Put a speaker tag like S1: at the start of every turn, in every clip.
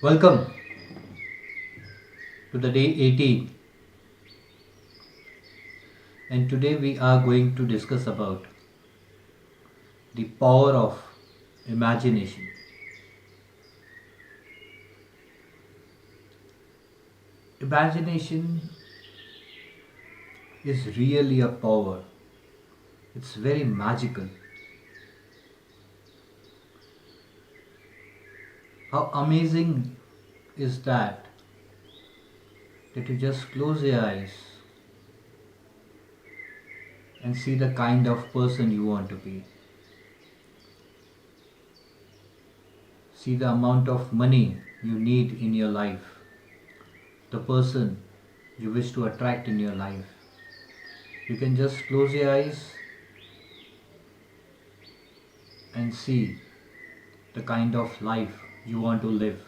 S1: Welcome to the day 18, and today we are going to discuss about the power of imagination. Imagination is really a power. It's very magical. How amazing is that you just close your eyes and see the kind of person you want to be. See the amount of money you need in your life, the person you wish to attract in your life. You can just close your eyes and see the kind of life you want to live.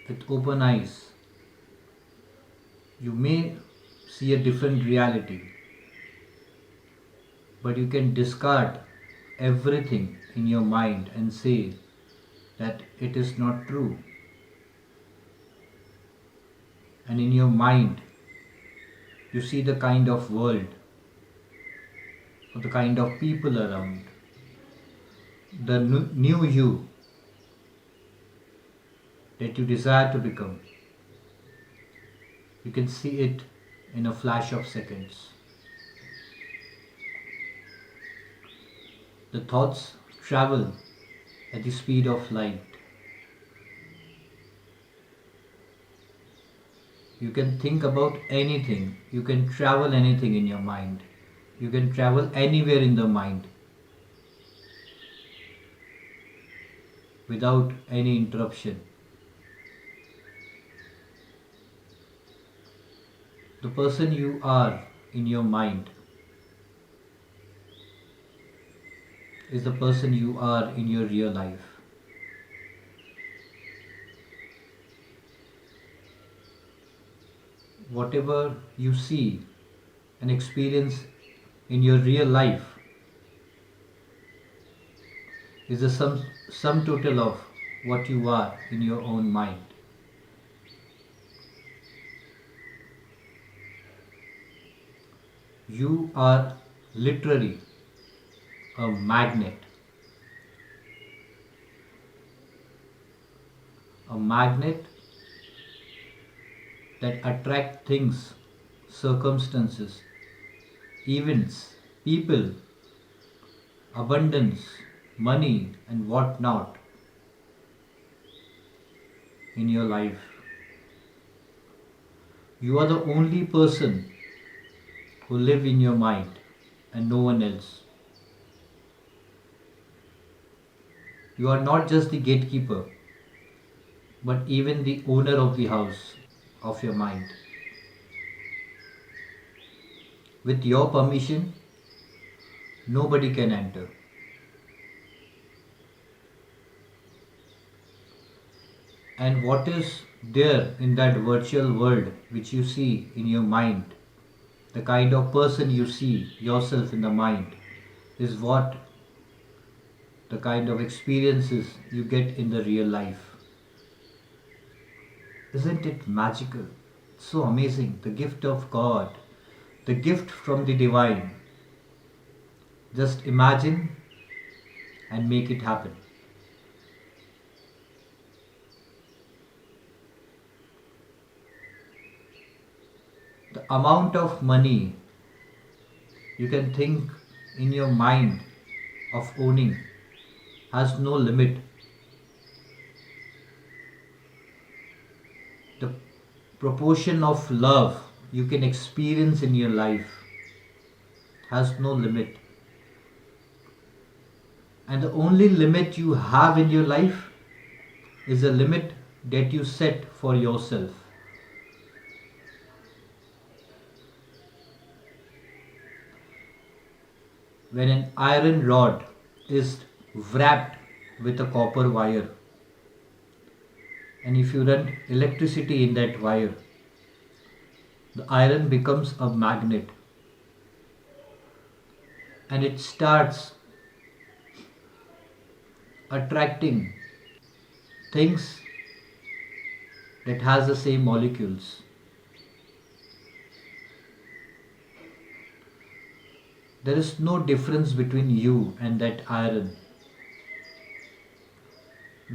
S1: With open eyes, you may see a different reality, but you can discard everything in your mind and say that it is not true. And in your mind, you see the kind of world or the kind of people around, the new you that you desire to become. You can see it in a flash of seconds. The thoughts travel at the speed of light. You can think about anything, you can travel anything in your mind, you can travel anywhere in the mind without any interruption. The person you are in your mind is the person you are in your real life. Whatever you see and experience in your real life is the sum total of what you are in your own mind. You are literally a magnet. A magnet that attract things, circumstances, events, people, abundance, money, and whatnot in your life. You are the only person who live in your mind and no one else. You are not just the gatekeeper, but even the owner of the house of your mind. With your permission, nobody can enter. And what is there in that virtual world which you see in your mind, the kind of person you see yourself in the mind, is what the kind of experiences you get in the real life. Isn't it magical? So amazing. The gift of God, the gift from the divine. Just imagine and make it happen. The amount of money you can think in your mind of owning has no limit. The proportion of love you can experience in your life has no limit. And the only limit you have in your life is a limit that you set for yourself. When an iron rod is wrapped with a copper wire, and if you run electricity in that wire, the iron becomes a magnet and it starts attracting things that has the same molecules. There is no difference between you and that iron.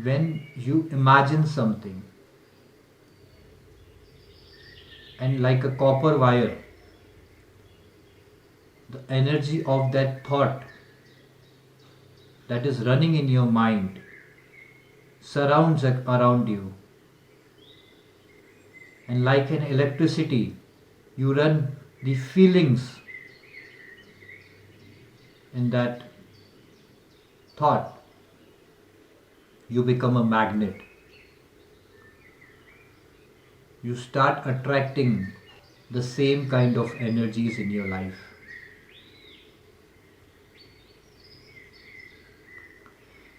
S1: When you imagine something, and like a copper wire, the energy of that thought that is running in your mind surrounds around you, and like an electricity, you run the feelings in that thought. You become a magnet. You start attracting the same kind of energies in your life.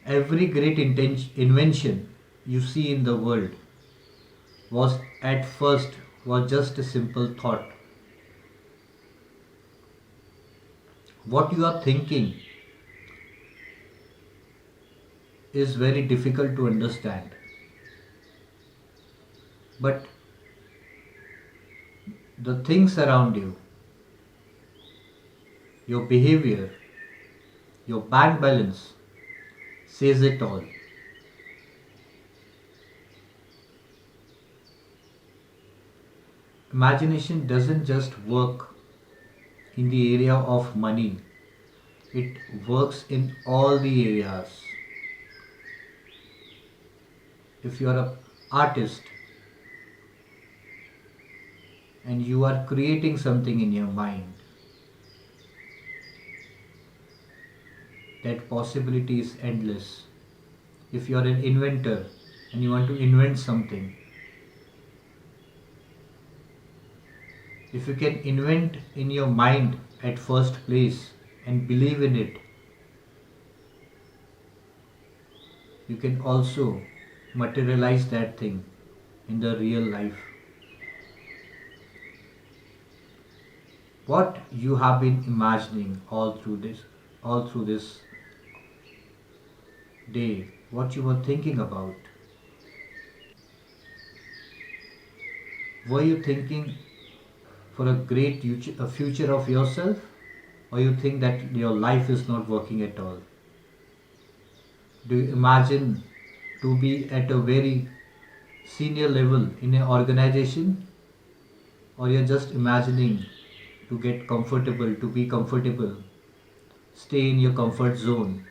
S1: Every great invention you see in the world was at first was just a simple thought. What you are thinking is very difficult to understand. But the things around you, your behavior, your bank balance says it all. Imagination doesn't just work in the area of money, it works in all the areas. If you are an artist and you are creating something in your mind, that possibility is endless. If you are an inventor and you want to invent something, if you can invent in your mind at first place and believe in it, you can also materialize that thing in the real life. What you have been imagining all through this day, what you were thinking about. Were you thinking for a great future of yourself, or you think that your life is not working at all? Do you imagine to be at a very senior level in an organization, or you're just imagining to get comfortable, to be comfortable, stay in your comfort zone?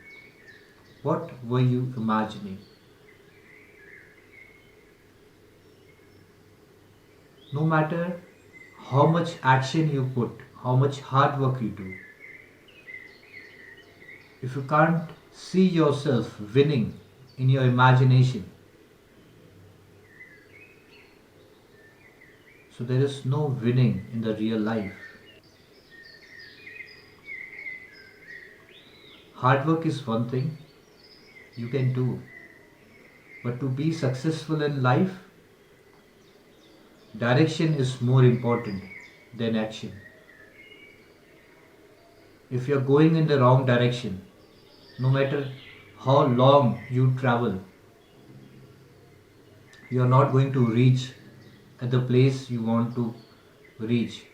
S1: What were you imagining? No matter how much action you put, how much hard work you do, if you can't see yourself winning in your imagination, so there is no winning in the real life. Hard work is one thing you can do, but to be successful in life, direction is more important than action. If you're going in the wrong direction, no matter how long you travel, you're not going to reach at the place you want to reach.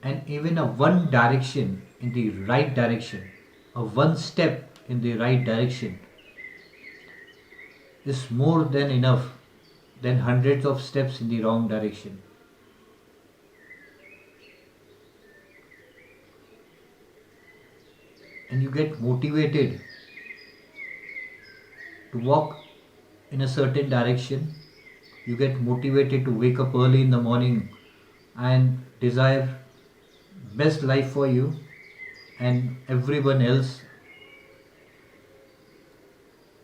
S1: And even a one direction in the right direction, a one step in the right direction is more than enough than hundreds of steps in the wrong direction. And you get motivated to walk in a certain direction. You get motivated to wake up early in the morning and desire best life for you and everyone else.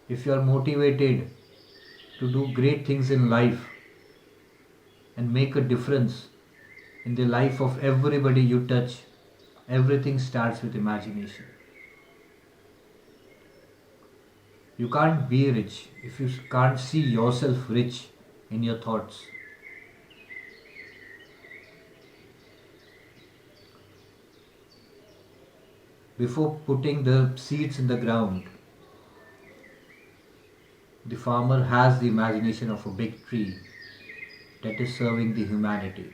S1: If you are motivated to do great things in life and make a difference in the life of everybody you touch, everything starts with imagination. You can't be rich if you can't see yourself rich in your thoughts. Before putting the seeds in the ground, the farmer has the imagination of a big tree that is serving the humanity.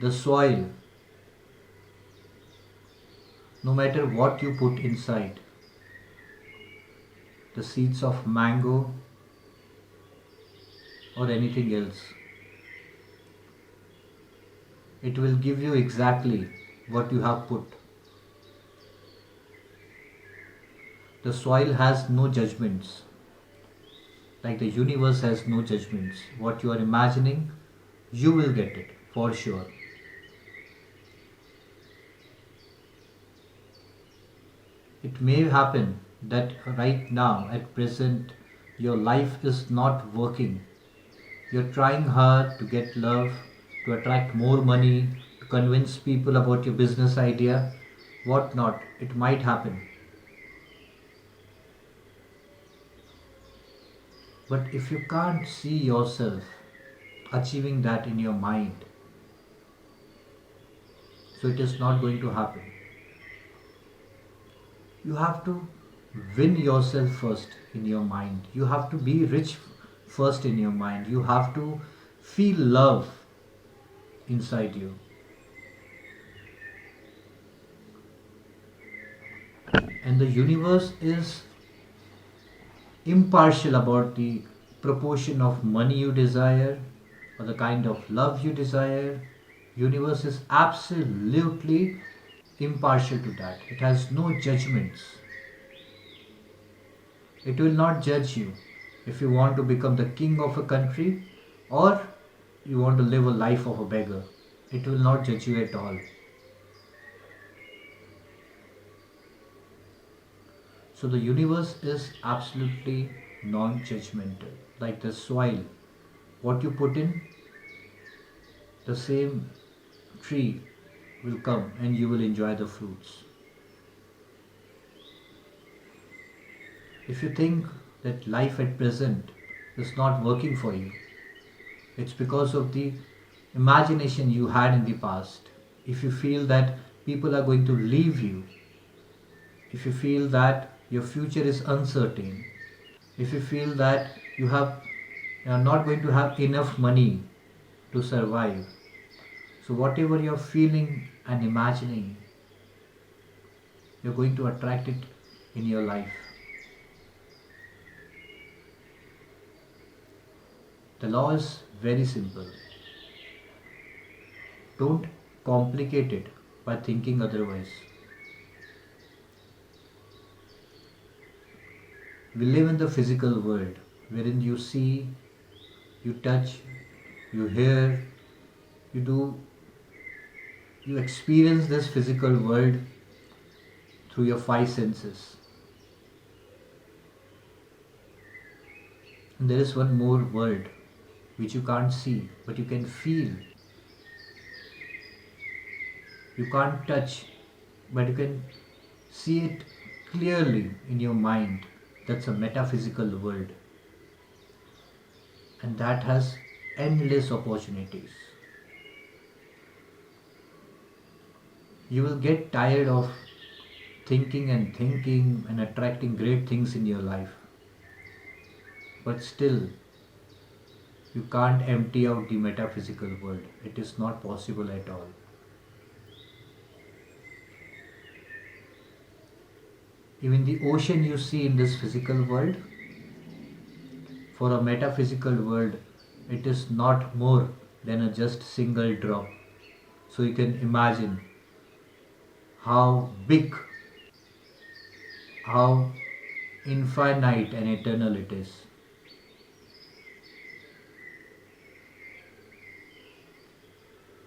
S1: The soil, no matter what you put inside, the seeds of mango or anything else, it will give you exactly what you have put. The soil has no judgments, like the universe has no judgments. What you are imagining, you will get it for sure. It may happen that right now, at present, your life is not working. You're trying hard to get love, to attract more money, to convince people about your business idea, what not. It might happen. But if you can't see yourself achieving that in your mind, so it is not going to happen. You have to win yourself first in your mind. You have to be rich first in your mind. You have to feel love inside you. And the universe is impartial about the proportion of money you desire or the kind of love you desire. Universe is absolutely impartial to that. It has no judgments. It will not judge you if you want to become the king of a country or you want to live a life of a beggar. It will not judge you at all. So the universe is absolutely non-judgmental. Like the soil, what you put in, the same tree will come and you will enjoy the fruits. If you think that life at present is not working for you, it's because of the imagination you had in the past. If you feel that people are going to leave you, if you feel that your future is uncertain, if you feel that you are not going to have enough money to survive, so whatever you're feeling and imagining, you're going to attract it in your life. The law is very simple. Don't complicate it by thinking otherwise. We live in the physical world wherein you see, you touch, you hear, you do, you experience this physical world through your five senses. And there is one more world which you can't see but you can feel. You can't touch but you can see it clearly in your mind. That's a metaphysical world. And that has endless opportunities. You will get tired of thinking and attracting great things in your life. But still, you can't empty out the metaphysical world. It is not possible at all. Even the ocean you see in this physical world, for a metaphysical world, it is not more than a just single drop. So you can imagine how big, how infinite and eternal it is.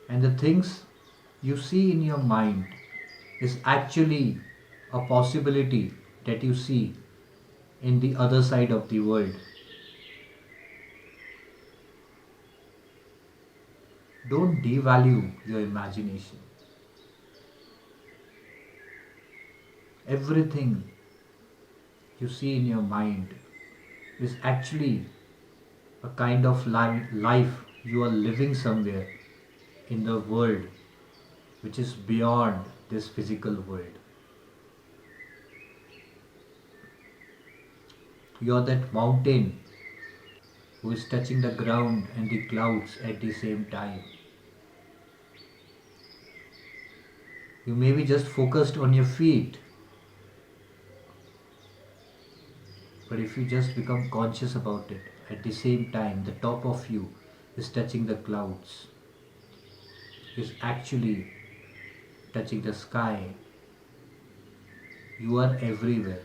S1: And the things you see in your mind is actually a possibility that you see in the other side of the world. Don't devalue your imagination. Everything you see in your mind is actually a kind of life you are living somewhere in the world which is beyond this physical world. You're that mountain who is touching the ground and the clouds at the same time. You may be just focused on your feet, but if you just become conscious about it, at the same time, the top of you is touching the clouds, is actually touching the sky. You are everywhere.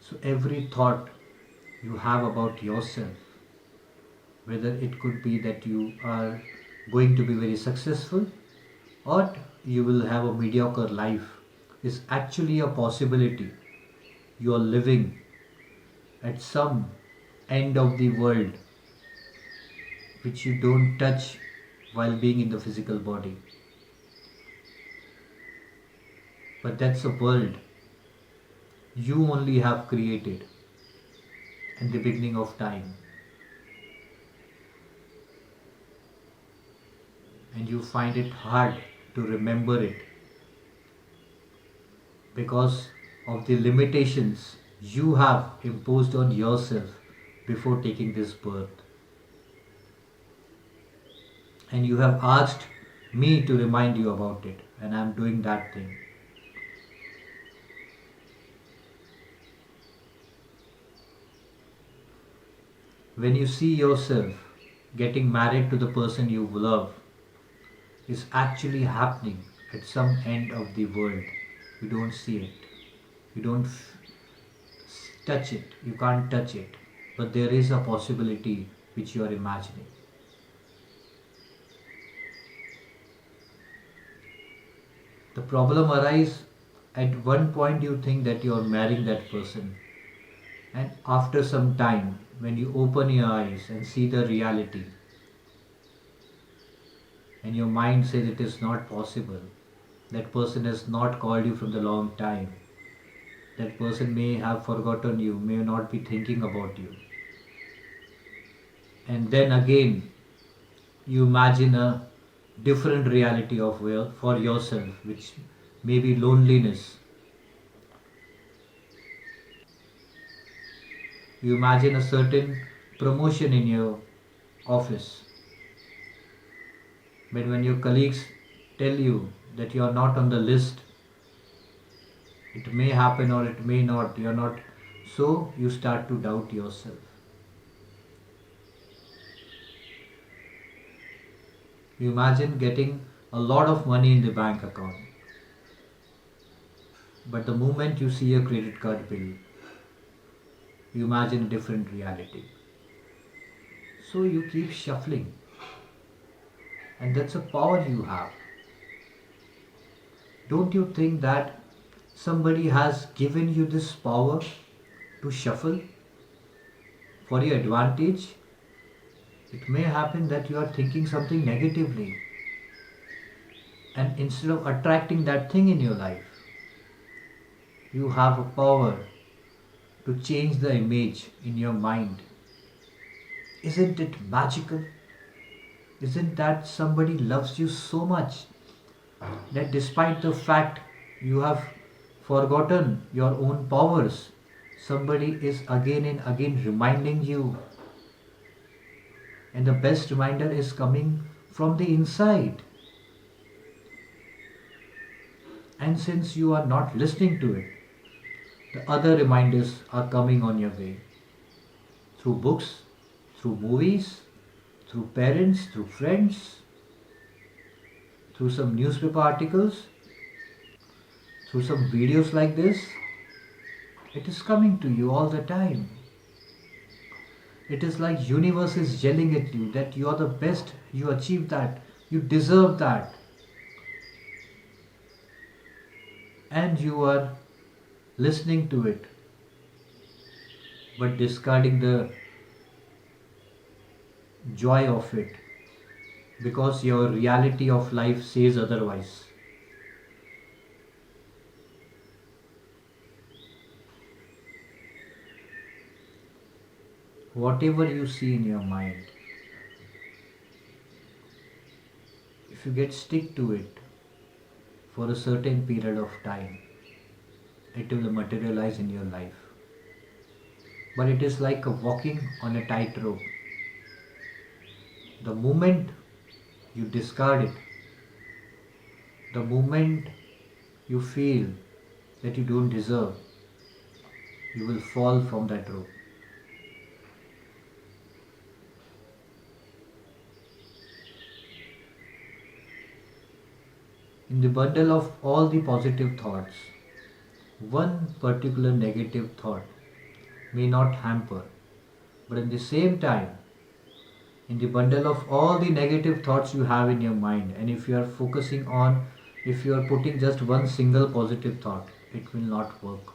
S1: So every thought you have about yourself, whether it could be that you are going to be very successful or you will have a mediocre life, is actually a possibility. You are living at some end of the world which you don't touch while being in the physical body. But that's a world you only have created in the beginning of time. And you find it hard to remember it because of the limitations you have imposed on yourself before taking this birth. And you have asked me to remind you about it, and I'm doing that thing. When you see yourself getting married to the person you love, is actually happening at some end of the world. You don't see it. You don't touch it. You can't touch it. But there is a possibility which you are imagining. The problem arises at one point you think that you are marrying that person. And after some time, when you open your eyes and see the reality, and your mind says it is not possible, that person has not called you from the long time, that person may have forgotten you, may not be thinking about you, and then again you imagine a different reality of for yourself, which may be loneliness. You imagine a certain promotion in your office, but when your colleagues tell you that you are not on the list, it may happen or it may not, you are not, so you start to doubt yourself. You imagine getting a lot of money in the bank account, but the moment you see a credit card bill, you imagine a different reality. So you keep shuffling, and that's a power you have. Don't you think that somebody has given you this power to shuffle for your advantage? It may happen that you are thinking something negatively, and instead of attracting that thing in your life, you have a power to change the image in your mind. Isn't it magical? Isn't that somebody loves you so much that despite the fact you have forgotten your own powers, somebody is again and again reminding you, and the best reminder is coming from the inside. And since you are not listening to it, the other reminders are coming on your way through books, through movies, through parents, through friends, through some newspaper articles, through some videos like this. It is coming to you all the time. It is like universe is yelling at you that you are the best, you achieved that, you deserve that. And you are listening to it, but discarding the joy of it because your reality of life says otherwise. whatever you see in your mind, if you get stick to it for a certain period of time, it will materialize in your life. But it is like a walking on a tightrope. The moment you discard it, the moment you feel that you don't deserve, you will fall from that rope. In the bundle of all the positive thoughts, one particular negative thought may not hamper, but at the same time, in the bundle of all the negative thoughts you have in your mind, and if you are focusing on, if you are putting just one single positive thought, it will not work.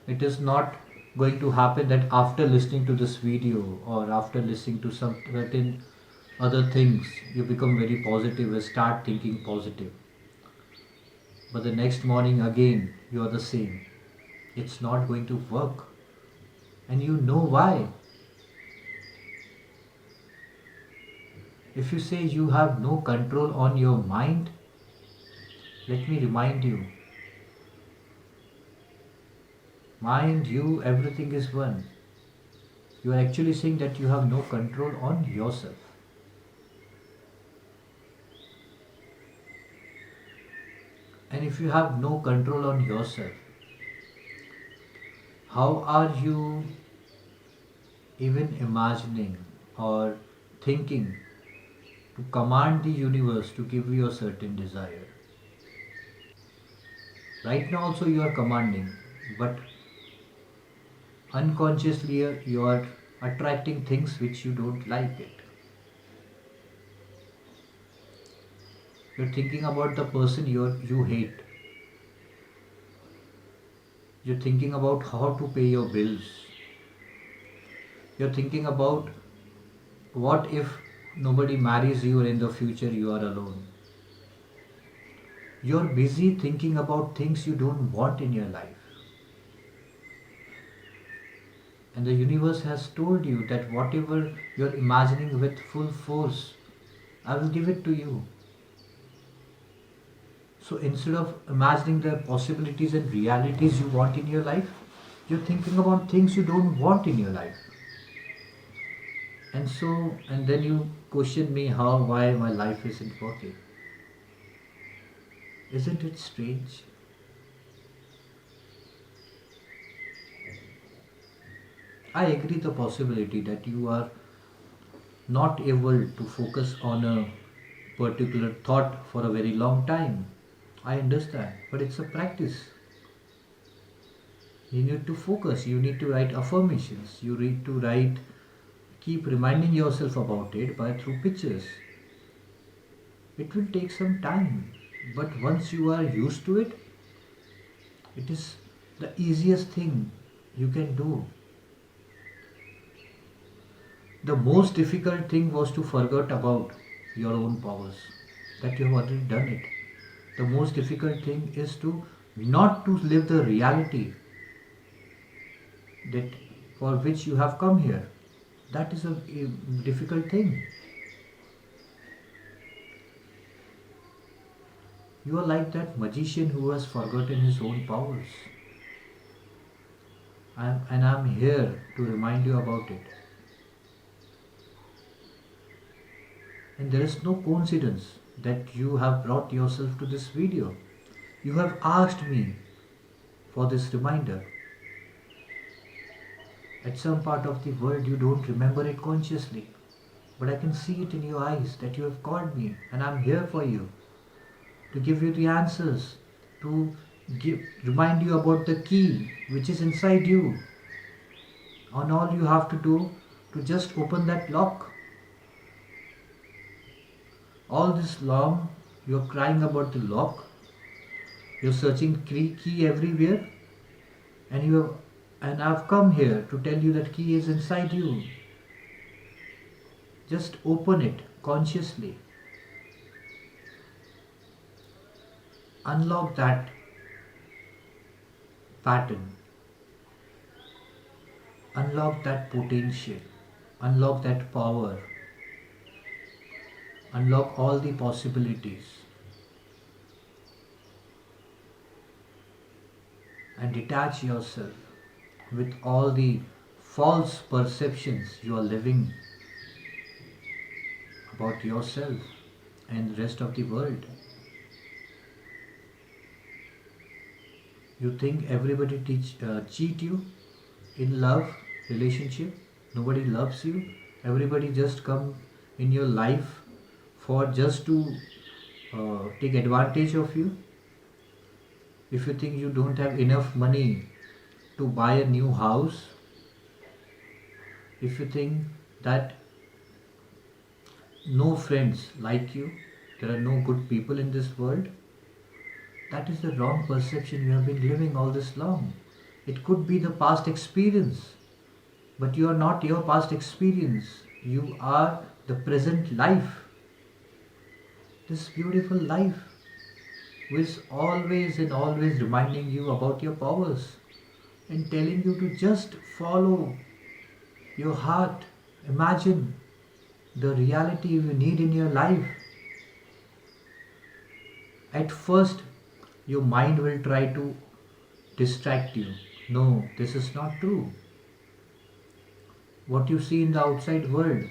S1: It is not going to happen that after listening to this video or after listening to some certain other things, you become very positive and start thinking positive. But the next morning again, you are the same. It's not going to work. And you know why. If you say you have no control on your mind, let me remind you, mind, you, everything is one. You are actually saying that you have no control on yourself. And if you have no control on yourself, how are you even imagining or thinking to command the universe to give you a certain desire? Right now, also, you are commanding, but unconsciously you are attracting things which you don't like it. You're thinking about the person you hate. You're thinking about how to pay your bills. You're thinking about what if nobody marries you and in the future you are alone. You're busy thinking about things you don't want in your life. And the universe has told you that whatever you're imagining with full force, I will give it to you. So instead of imagining the possibilities and realities you want in your life, you're thinking about things you don't want in your life. And then you question me why my life isn't working. Isn't it strange? I agree the possibility that you are not able to focus on a particular thought for a very long time. I understand, but it's a practice. You need to focus, you need to write affirmations, you need to write, keep reminding yourself about it by through pictures. It will take some time, but once you are used to it, it is the easiest thing you can do. The most difficult thing was to forget about your own powers, that you have already done it. The most difficult thing is to not to live the reality that for which you have come here. That is a difficult thing. You are like that magician who has forgotten his own powers. And I'm here to remind you about it. And there is no coincidence that you have brought yourself to this video. You have asked me for this reminder. At some part of the world, you don't remember it consciously. But I can see it in your eyes that you have called me, and I'm here for you to give you the answers, to remind you about the key which is inside you. And all you have to do to just open that lock. All this long, you're crying about the lock, you're searching key everywhere, and I've come here to tell you that key is inside you. Just open it consciously. Unlock that pattern. Unlock that potential, unlock that power, unlock all the possibilities, and detach yourself with all the false perceptions you are living about yourself and the rest of the world. You think everybody cheat you in love relationship? Nobody loves you. Everybody just come in your life for just to take advantage of you. If you think you don't have enough money to buy a new house, if you think that no friends like you, there are no good people in this world, that is the wrong perception you have been living all this long. It could be the past experience, but you are not your past experience. You are the present life, this beautiful life, who is always and always reminding you about your powers and telling you to just follow your heart. Imagine the reality you need in your life. At first, your mind will try to distract you. No, this is not true. What you see in the outside world,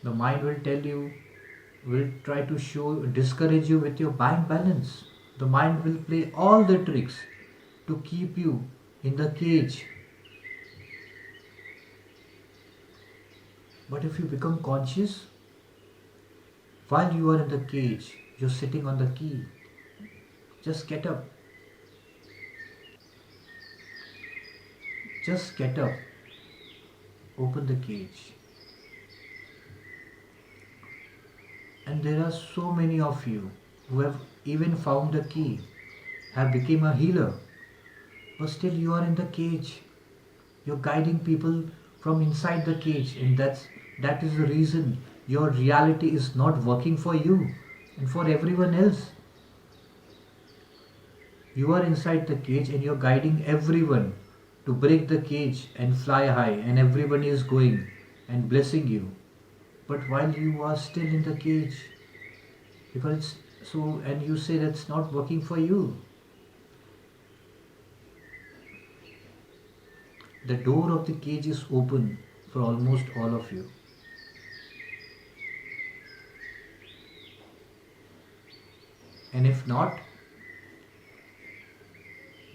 S1: the mind will tell you, will try to show, discourage you with your bank balance. The mind will play all the tricks to keep you in the cage. But if you become conscious, while you are in the cage, you're sitting on the key. Just get up. Just get up. Open the cage. And there are so many of you who have even found the key, have become a healer, but still you are in the cage. You're guiding people from inside the cage, and that is the reason your reality is not working for you and for everyone else. You are inside the cage and you're guiding everyone to break the cage and fly high, and everyone is going and blessing you. But while you are still in the cage, because it's so, and you say that's not working for you. The door of the cage is open for almost all of you. And if not,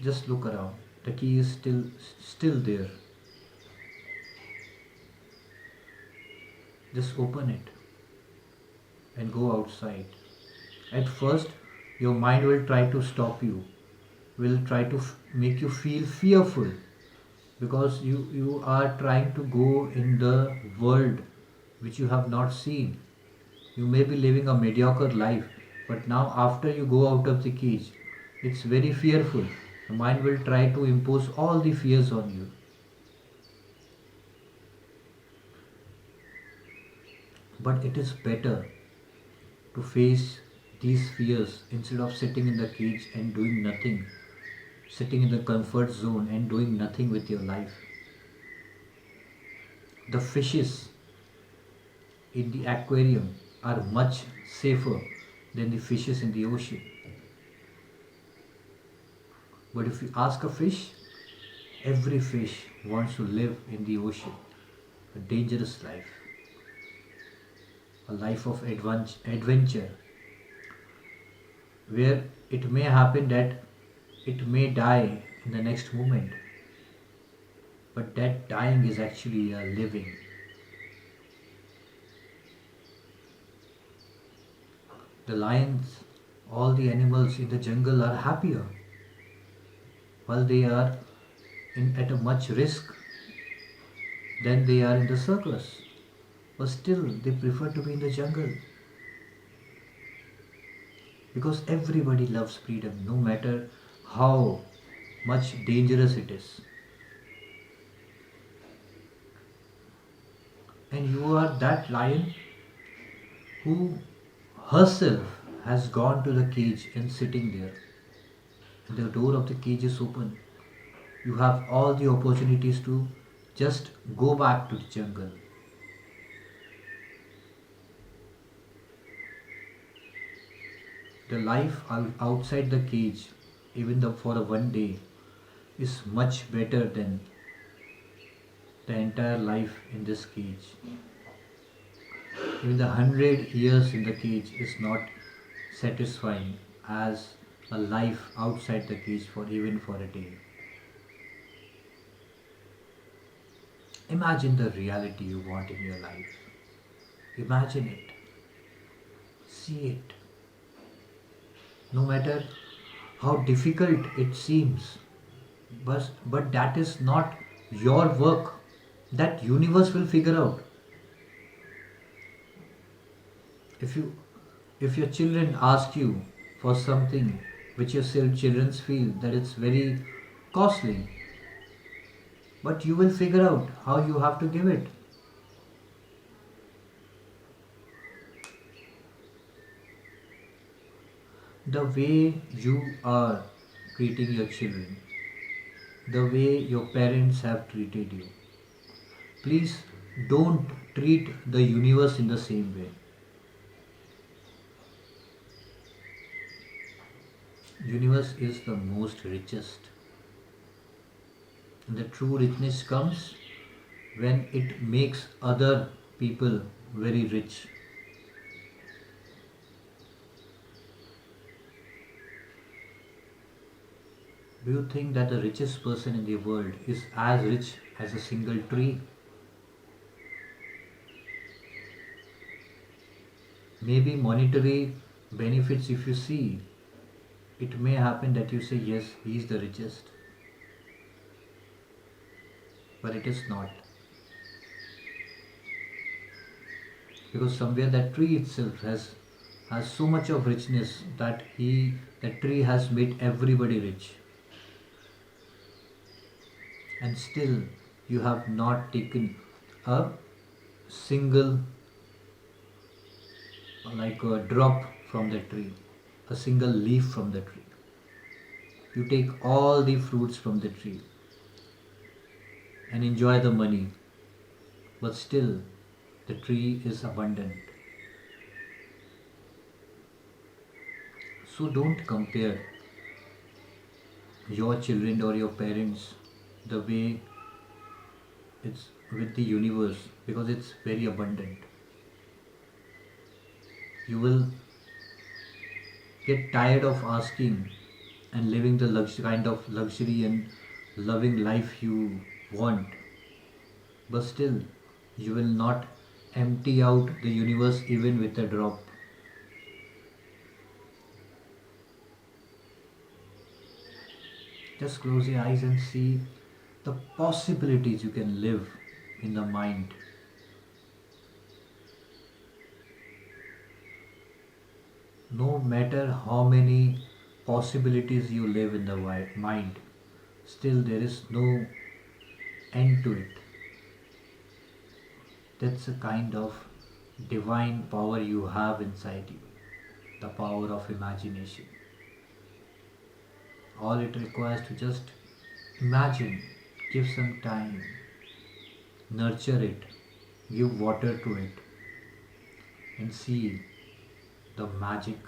S1: just look around. The key is still there. Just open it and go outside. At first, your mind will try to stop you, will try to make you feel fearful because you are trying to go in the world which you have not seen. You may be living a mediocre life, but now after you go out of the cage, it's very fearful. The mind will try to impose all the fears on you. But it is better to face these fears instead of sitting in the cage and doing nothing, sitting in the comfort zone and doing nothing with your life. The fishes in the aquarium are much safer than the fishes in the ocean. But if you ask a fish, every fish wants to live in the ocean, a dangerous life, a life of adventure, where it may happen that it may die in the next moment, but that dying is actually a living. The lions, all the animals in the jungle are happier while they are at a much risk than they are in the circus. But still, they prefer to be in the jungle because everybody loves freedom, no matter how much dangerous it is. And you are that lion who herself has gone to the cage and sitting there. The door of the cage is open. You have all the opportunities to just go back to the jungle. The life outside the cage, even though for a one day, is much better than the entire life in this cage. Even the 100 years in the cage is not satisfying as a life outside the cage for even for a day. Imagine the reality you want in your life. Imagine it. See it. No matter how difficult it seems, but that is not your work. That universe will figure out. If you if your children ask you for something which your children feel that it's very costly, but you will figure out how you have to give it. The way you are treating your children, the way your parents have treated you, please don't treat the universe in the same way. Universe is the most richest, and the true richness comes when it makes other people very rich. Do you think that the richest person in the world is as rich as a single tree? Maybe monetary benefits, if you see, it may happen that you say, yes, he is the richest, but it is not. Because somewhere that tree itself has so much of richness that that tree has made everybody rich, and still you have not taken a single, like a drop from the tree, a single leaf from the tree. You take all the fruits from the tree and enjoy the money, but still the tree is abundant. So don't compare your children or your parents the way it's with the universe, because it's very abundant. You will get tired of asking and living the kind of luxury and loving life you want, but still you will not empty out the universe even with a drop. Just close your eyes and see the possibilities you can live in the mind. No matter how many possibilities you live in the mind, still there is no end to it. That's a kind of divine power you have inside you, the power of imagination. All it requires to just imagine, give some time, nurture it, give water to it, and see the magic.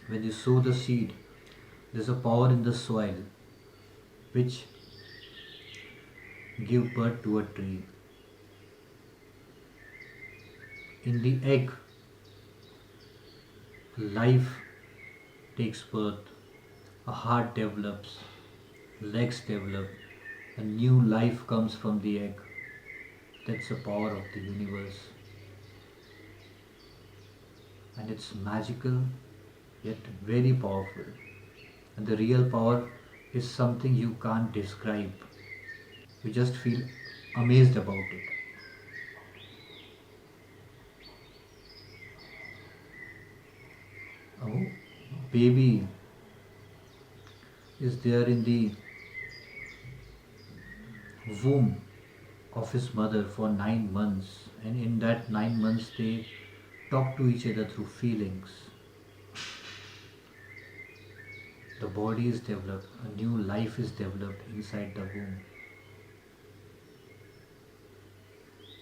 S1: When you sow the seed, there's a power in the soil which give birth to a tree. In the egg, life takes birth, a heart develops, legs develop, a new life comes from the egg. That's the power of the universe. And it's magical yet very powerful. And the real power is something you can't describe. You just feel amazed about it. Oh, baby is there in the womb of his mother for 9 months, and in that 9 months they talk to each other through feelings. The body is developed, a new life is developed inside the womb.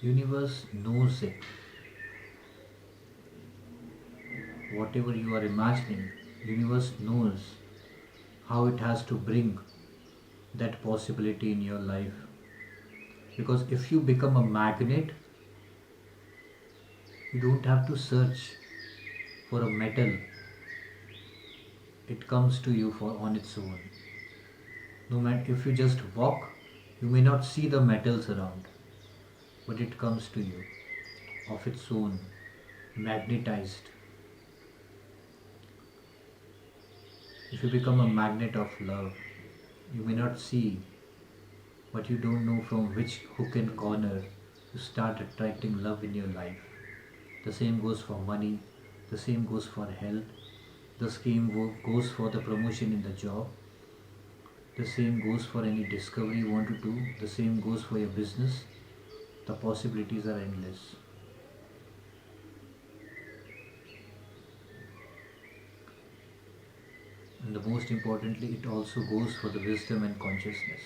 S1: Universe knows it. Whatever you are imagining, universe knows how it has to bring that possibility in your life. Because if you become a magnet, you don't have to search for a metal. It comes to you for on its own. No matter if you just walk, you may not see the metals around, but it comes to you of its own, magnetized. If you become a magnet of love, you may not see, but you don't know from which hook and corner you start attracting love in your life. The same goes for money, the same goes for health, the same goes for the promotion in the job, the same goes for any discovery you want to do, the same goes for your business. The possibilities are endless. And the most importantly, it also goes for the wisdom and consciousness.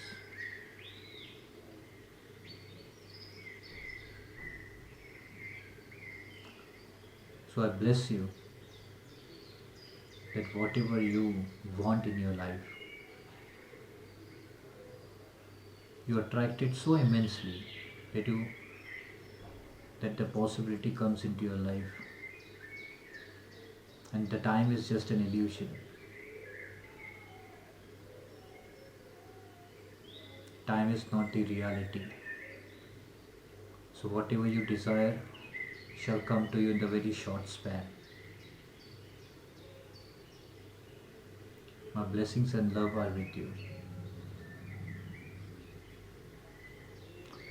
S1: So I bless you that whatever you want in your life, you attract it so immensely that the possibility comes into your life, and the time is just an illusion. Time is not the reality. So whatever you desire shall come to you in the very short span. My blessings and love are with you.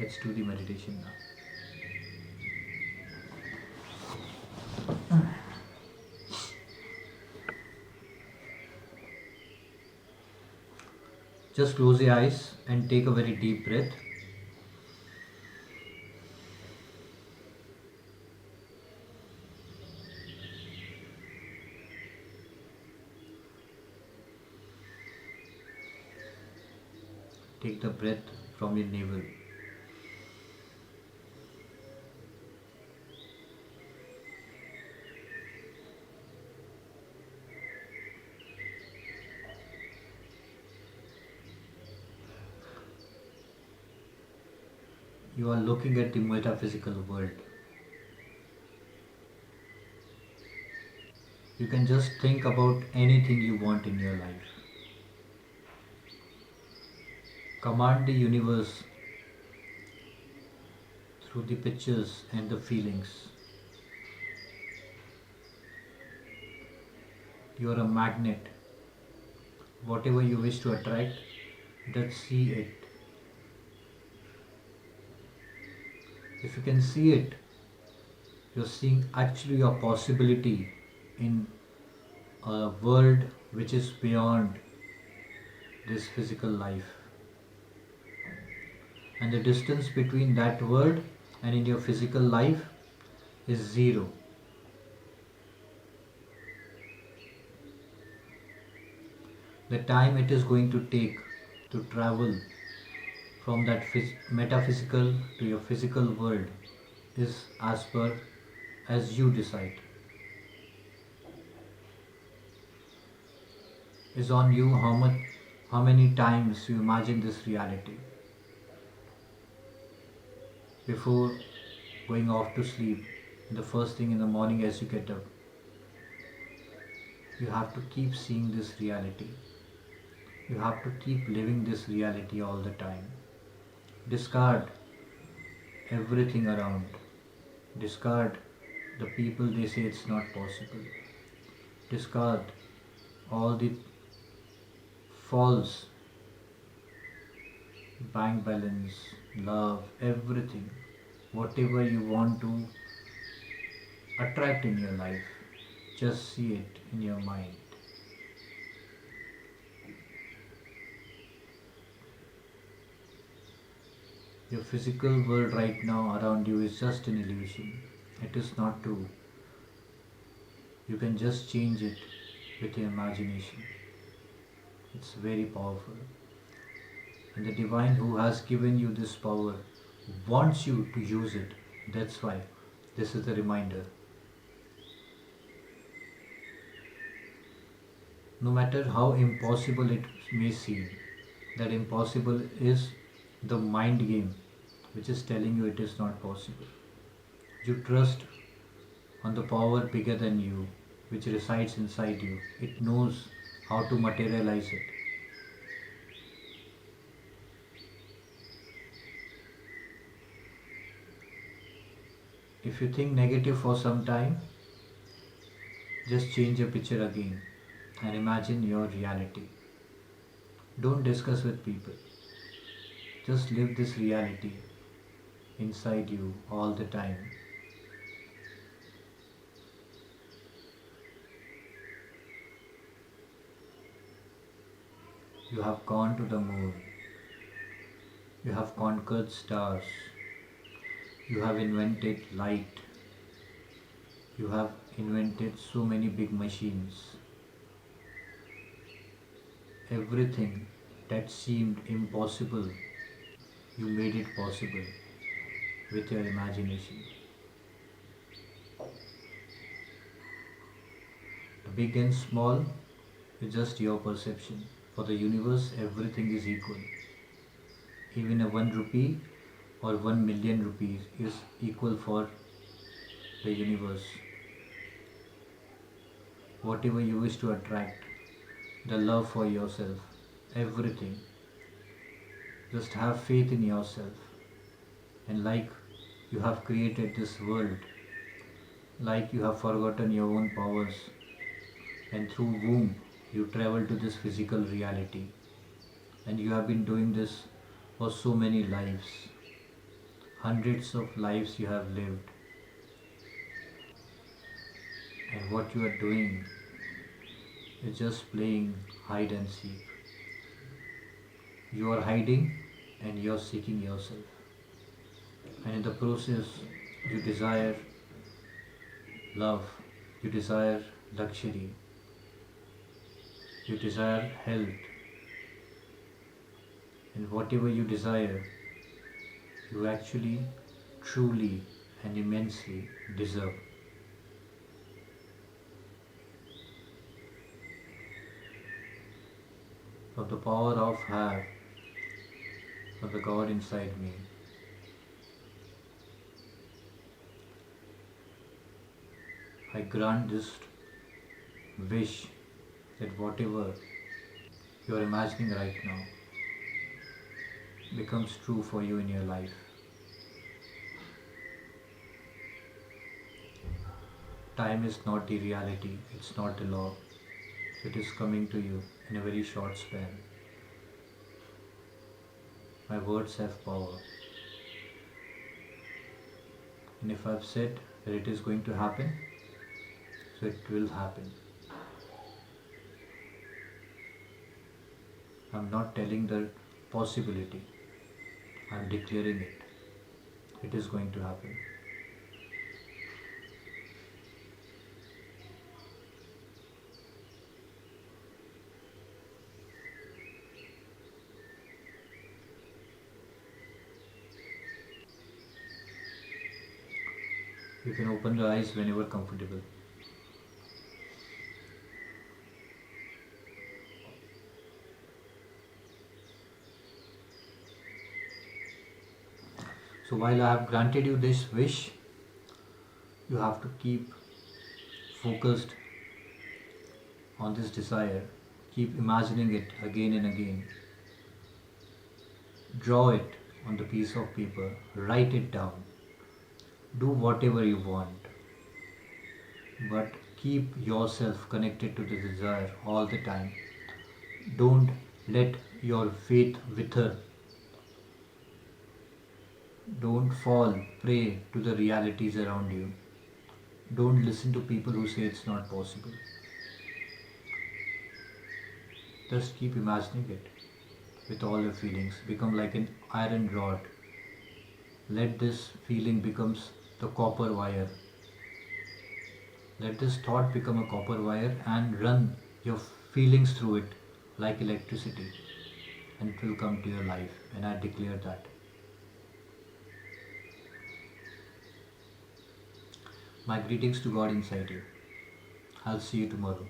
S1: Let's do the meditation now. Just close your eyes and take a very deep breath. Take the breath from your navel. You are looking at the metaphysical world. You can just think about anything you want in your life. Command the universe through the pictures and the feelings. You are a magnet. Whatever you wish to attract, just see it. If you can see it, you're seeing actually a possibility in a world which is beyond this physical life. And the distance between that world and in your physical life is zero. The time it is going to take to travel from that metaphysical to your physical world is as you decide. Is on you how many times you imagine this reality. Before going off to sleep, the first thing in the morning as you get up, you have to keep seeing this reality. You have to keep living this reality all the time. Discard everything around. Discard the people they say it's not possible. Discard all the false bank balance, love, everything. Whatever you want to attract in your life, just see it in your mind. Your physical world right now around you is just an illusion. It is not true. You can just change it with your imagination. It's very powerful. And the divine who has given you this power wants you to use it. That's why this is the reminder. No matter how impossible it may seem, that impossible is the mind game which is telling you it is not possible. You trust on the power bigger than you, which resides inside you. It knows how to materialize it. If you think negative for some time, just change your picture again and imagine your reality. Don't discuss with people. Just live this reality inside you all the time. You have gone to the moon. You have conquered stars. You have invented light. You have invented so many big machines. Everything that seemed impossible, you made it possible with your imagination. The big and small is just your perception. For the universe, everything is equal. Even a 1 rupee or 1 million rupees is equal for the universe. Whatever you wish to attract, the love for yourself, everything. Just have faith in yourself. And like you have created this world, like you have forgotten your own powers, and through womb you travel to this physical reality. And you have been doing this for so many lives. Hundreds of lives you have lived. And what you are doing is just playing hide and seek. You are hiding and you are seeking yourself. And in the process, you desire love, you desire luxury, you desire health, and whatever you desire, you actually, truly, and immensely deserve. From the power of have, from the God inside me, I grant this wish that whatever you are imagining right now becomes true for you in your life. Time is not the reality, it's not the law. It is coming to you in a very short span. My words have power. And if I've said that it is going to happen, so it will happen. I'm not telling the possibility, I'm declaring it. It is going to happen. You can open your eyes whenever comfortable. So while I have granted you this wish, you have to keep focused on this desire. Keep imagining it again and again. Draw it on the piece of paper. Write it down. Do whatever you want. But keep yourself connected to the desire all the time. Don't let your faith wither. Don't fall prey to the realities around you. Don't listen to people who say it's not possible. Just keep imagining it with all your feelings. Become like an iron rod. Let this feeling becomes the copper wire. Let this thought become a copper wire and run your feelings through it like electricity, and it will come to your life. And I declare that. My greetings to God inside you. I'll see you tomorrow.